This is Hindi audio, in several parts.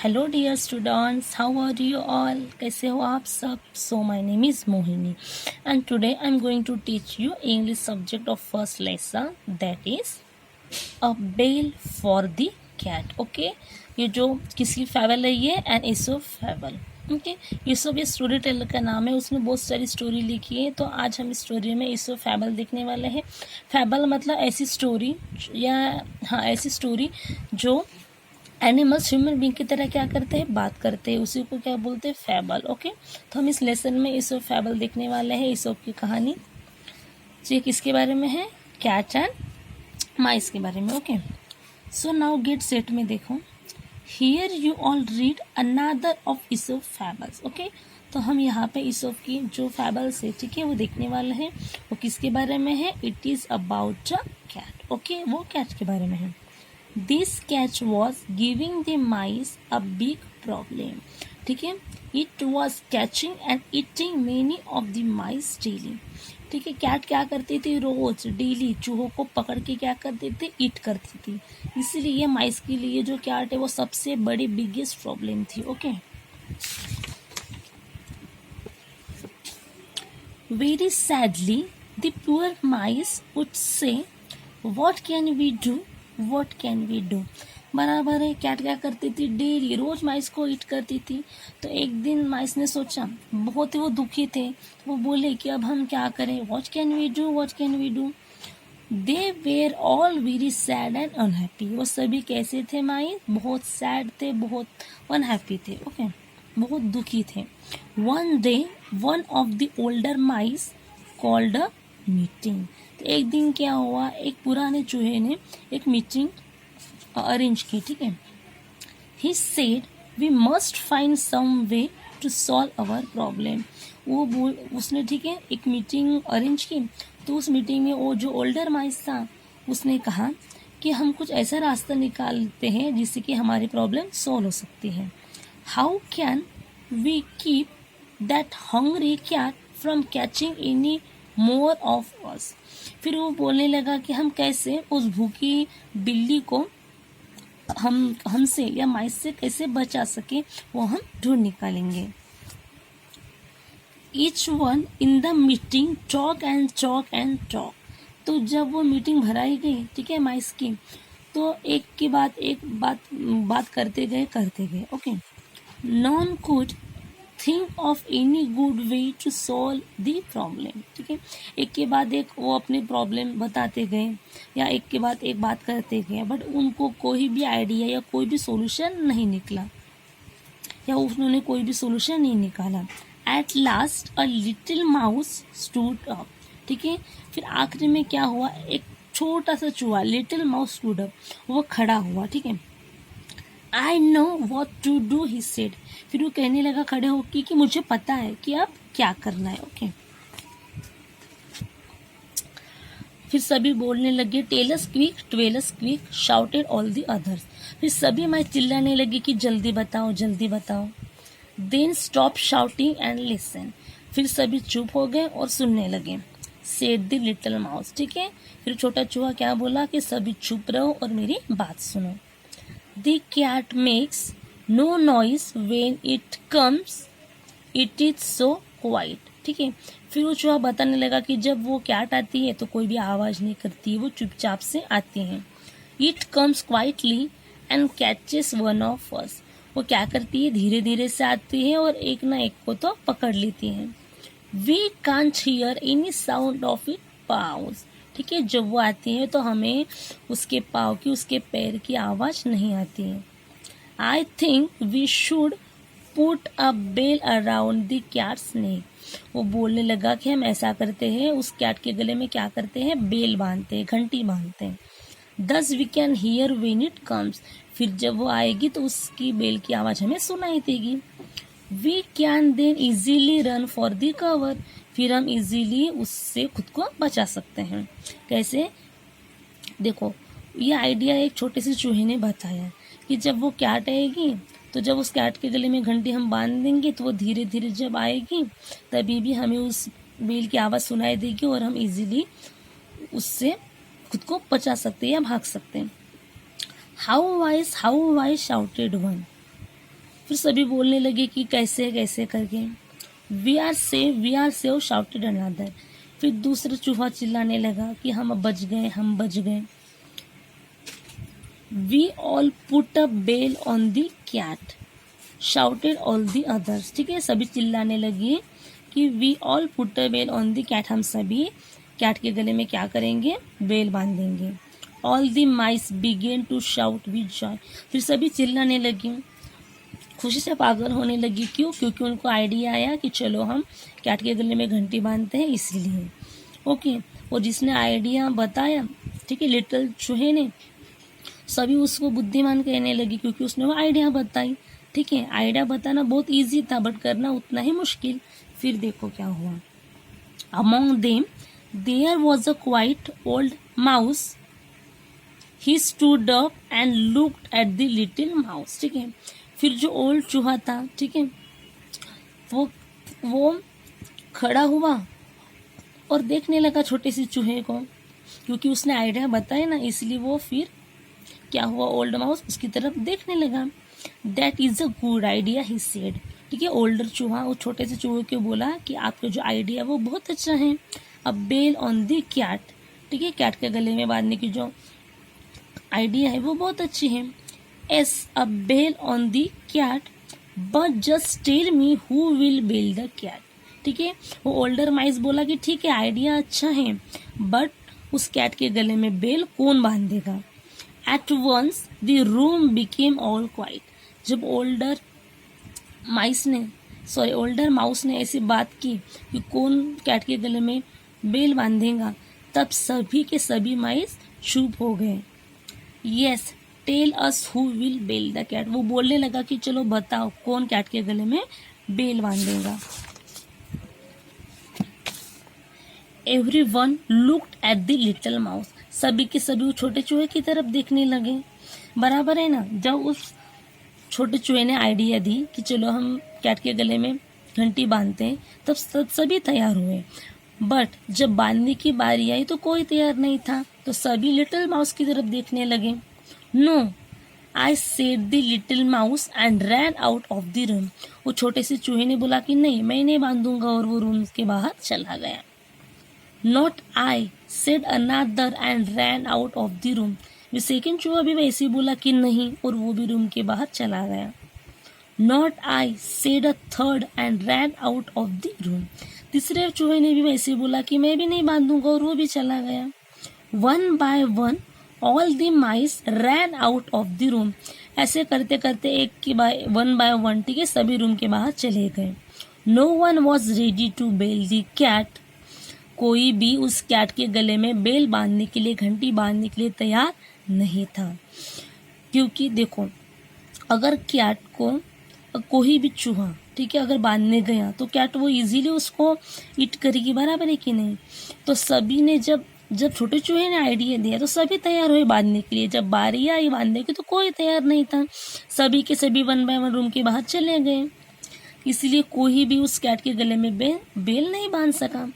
Hello dear students, how are you all? कैसे हो आप सब? So my name is Mohini and today I am going to teach you English subject of first lesson, that is a bell for the cat. Okay, ये जो किसकी फैबल है, ये एन ईसोप फैबल. ओके, ईसोप ये स्टोरी टेलर का नाम है, उसने बहुत सारी स्टोरी लिखी है. तो आज हम इस स्टोरी में ईसोप फैबल देखने वाले हैं. फैबल मतलब ऐसी स्टोरी या हाँ ऐसी स्टोरी जो एनिमल्स ह्यूमन बींग की तरह क्या करते हैं, बात करते हैं, उसी को क्या बोलते हैं, फैबल. ओके, तो हम इस लेसन में ईसोप फैबल देखने वाले हैं, ईसोप की कहानी. ये किसके बारे में है? कैट एंड माइस के बारे में. Okay, so now get set में देखो, here you all read another of Aesop fables. Okay, तो हम यहाँ पे ईसोप की जो फैबल्स है, ठीक है, वो देखने वाले हैं. वो किसके बारे में है? It is about a cat. Okay, वो कैट के बारे में है. This catch was giving the mice a big problem. ठीक है, it was catching and eating many of the mice daily. ठीक है, कैट क्या करती थी? रोज डेली चूहों को पकड़ के क्या करती थी? ईट करती थी. इसीलिए माइस के लिए जो कैट है वो सबसे बड़ी बिगेस्ट प्रॉब्लम थी. Okay, very sadly the poor mice would say, what can we do? What can we do. बराबर है, कैट क्या करती थी? डेली रोज माइस को ईट करती थी. तो एक दिन माइस ने सोचा, बहुत ही वो दुखी थे, वो बोले कि अब हम क्या करें? What can we do, what can we do. They were all very sad and unhappy. वो सभी कैसे थे माइस? बहुत सैड थे, बहुत अनहैप्पी थे. ओके, बहुत दुखी थे. One day one of the older mice called a meeting. तो एक दिन क्या हुआ, एक पुराने चूहे ने एक मीटिंग अरेंज की. ठीक है, he said we must find some way to solve our problem. उसने, ठीक है, एक मीटिंग अरेंज की. तो उस मीटिंग में वो जो ओल्डर माइस था, उसने कहा कि हम कुछ ऐसा रास्ता निकालते हैं जिससे कि हमारी प्रॉब्लम सॉल्व हो सकती है. How can we keep that hungry cat from catching any more of us. फिर वो बोलने लगा कि हम कैसे उस भूखी बिल्ली को हमसे या माइस से कैसे बचा सके, वो हम ढूंढ निकालेंगे. Each one in the meeting talk and talk and talk. तो जब वो मीटिंग भराई गई, ठीक है, माइस की, तो एक के बाद एक बात करते गए. Okay, none could think of any good way to solve the problem. ठीक है, एक के बाद एक वो अपने प्रॉब्लम बताते गए या एक के बाद एक बात करते गए, बट उनको कोई भी आइडिया या कोई भी सोल्यूशन नहीं निकला, या उन्होंने कोई भी सोल्यूशन नहीं निकाला. At last a little mouse stood up. ठीक है, फिर आखिरी में क्या हुआ, एक छोटा सा चूहा, लिटिल माउस स्टूड अप, वो खड़ा हुआ. ठीक है, I know what to do, he said. फिर वो कहने लगा खड़े होकर कि मुझे पता है कि अब क्या करना है. ओके, फिर सभी बोलने लगे, tell us quick, tell us quick, shouted all the others. फिर सभी मैं चिल्लाने लगी कि जल्दी बताओ, जल्दी बताओ. Then stop shouting and listen. फिर सभी चुप हो गए और सुनने लगे. Said the little mouse. ठीक है, फिर छोटा चूहा क्या बोला कि सभी चुप रहो और मेरी बात सुनो. The cat makes no noise when it comes. It is so quiet. ठीक है, फिर वो चूहा बताने लगा कि जब वो कैट आती है तो कोई भी आवाज़ नहीं करती, वो चुपचाप से आती हैं. It comes quietly and catches one of us. वो क्या करती है? धीरे धीरे से आती है और एक ना एक को तो पकड़ लेती है. We can't hear any sound of it paws. ठीक है, जब वो आती है तो हमें उसके पाँव की, उसके पैर की आवाज़ नहीं आती है. I think we should put a bell around the cat's neck. वो बोलने लगा कि हम ऐसा करते हैं, उस कैट के गले में क्या करते हैं? बेल बांधते हैं, घंटी बांधते हैं. Thus we can hear when it comes. फिर जब वो आएगी तो उसकी बेल की आवाज़ हमें सुनाई देगी. We can then easily run for the cover. फिर हम इजीली उससे खुद को बचा सकते हैं. कैसे? देखो, ये आइडिया एक छोटे से चूहे ने बताया कि जब वो कैट आएगी तो जब उस कैट के गले में घंटी हम बांध देंगे तो वो धीरे धीरे जब आएगी तभी भी हमें उस बेल की आवाज़ सुनाई देगी और हम इजीली उससे खुद को बचा सकते हैं या भाग सकते हैं. How wise shouted one. फिर सभी बोलने लगे कि कैसे कैसे करके। We are safe shouted another. फिर दूसरा चूहा चिल्लाने लगा कि हम बच गए, हम बच गए। We all put a bell on the cat shouted all the others. ठीक है, सभी चिल्लाने लगे कि we all put a bell on the cat, हम सभी कैट के गले में क्या करेंगे, बेल बांधेंगे। All the mice began to shout with joy. फिर सभी चिल्लाने लगे, खुशी से पागल होने लगी। क्यों? क्योंकि उनको आइडिया आया कि चलो हम कैट के गले में घंटी बांधते हैं, इसलिए। ओके, और जिसने आइडिया बताया, ठीक है, लिटिल चूहे ने, सभी उसको बुद्धिमान कहने लगी क्योंकि उसने वो आइडिया बताई। ठीक है, आइडिया बताना बहुत इजी था बट करना उतना ही मुश्किल। फिर देखो क्या हुआ। Among them there was a quite old mouse. He stood up and looked at the little mouse. ठीक है, फिर जो ओल्ड चूहा था, ठीक है, वो खड़ा हुआ और देखने लगा छोटे से चूहे को, क्योंकि उसने आइडिया बताया ना, इसलिए वो फिर क्या हुआ, ओल्ड माउस उसकी तरफ देखने लगा। That is a good idea he said. ठीक है, ओल्डर चूहा वो छोटे से चूहे को बोला कि आपका जो आइडिया वो बहुत अच्छा है। अब बेल ऑन द कैट, ठीक है, कैट के गले में बांधने की जो आइडिया है वो बहुत अच्छी है। Yes a bell on the cat but just tell me who will bell the cat. ठीक है, वो ओल्डर माइस बोला कि ठीक है आइडिया अच्छा है बट उस कैट के गले में बेल कौन बांधेगा। At once the room became all quiet. जब ओल्डर माउस ने ऐसी बात की कि कौन कैट के गले में बेल बांधेगा, तब सभी के सभी माइस चुप हो गए। Yes tell us who will bell the cat. वो बोलने लगा कि चलो बताओ कौन कैट के गले में बेल बांधेगा। Everyone looked at the little mouse. सभी के सभी छोटे चूहे की तरफ देखने लगे। बराबर है ना, जब उस छोटे चूहे ने आइडिया दी कि चलो हम कैट के गले में घंटी बांधते हैं, तब सभी तैयार हुए। बट जब बांधने की बारी आई तो कोई तैयार नहीं था, तो सभी लिटिल माउस की तरफ देखने लगे। No I said the little mouse and ran out of the room. वो छोटे से चूहे ने बोला कि नहीं मैं नहीं बांधूंगा, और वो रूम के बाहर चला गया। Not I said another and ran out of the room. Way second चूहा भी वैसे ही बोला कि नहीं, और वो भी रूम के बाहर चला गया। Not I said a third and ran out of the room. तीसरे चूहे ने भी वैसे ही बोला कि मैं भी नहीं बांधूंगा, और वो भी चला गया। One by one all the mice rain out of the room. ऐसे करते करते वन बाय वन, ठीक है, सभी रूम के बाहर चले गए। No one was ready to bell the cat. कोई भी उस कैट के गले में बेल बांधने के लिए, घंटी बांधने के लिए तैयार नहीं था। क्योंकि देखो, अगर कैट को कोई भी चूहा, ठीक है, अगर बांधने गया तो कैट वो इजीली उसको ईट करेगी। बराबर है कि नहीं? तो सभी ने जब छोटे चूहे ने आइडिया दिया तो सभी तैयार हुए बांधने के लिए। जब बारी आई बांधने की तो कोई तैयार नहीं था। सभी के सभी वन बाय वन रूम के बाहर चले गए, इसलिए कोई भी उस कैट के गले में बेल नहीं बांध सका।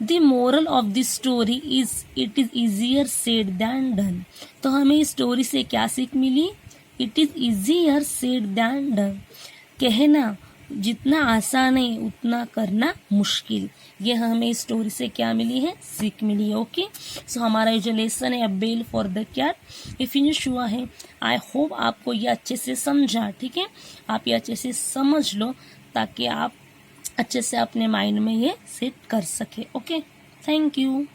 The moral of the story is it is easier said than done. तो हमें इस स्टोरी से क्या सीख मिली? It is easier said than done. कहना जितना आसान है उतना करना मुश्किल। ये हमें इस स्टोरी से क्या मिली है? सीख मिली है। ओके, सो हमारा ये जो लेसन है बेल फॉर द कैट, ये फिनिश हुआ है। आई होप आपको ये अच्छे से समझा। ठीक है, आप ये अच्छे से समझ लो ताकि आप अच्छे से अपने माइंड में ये सेट कर सके। Okay, thank you.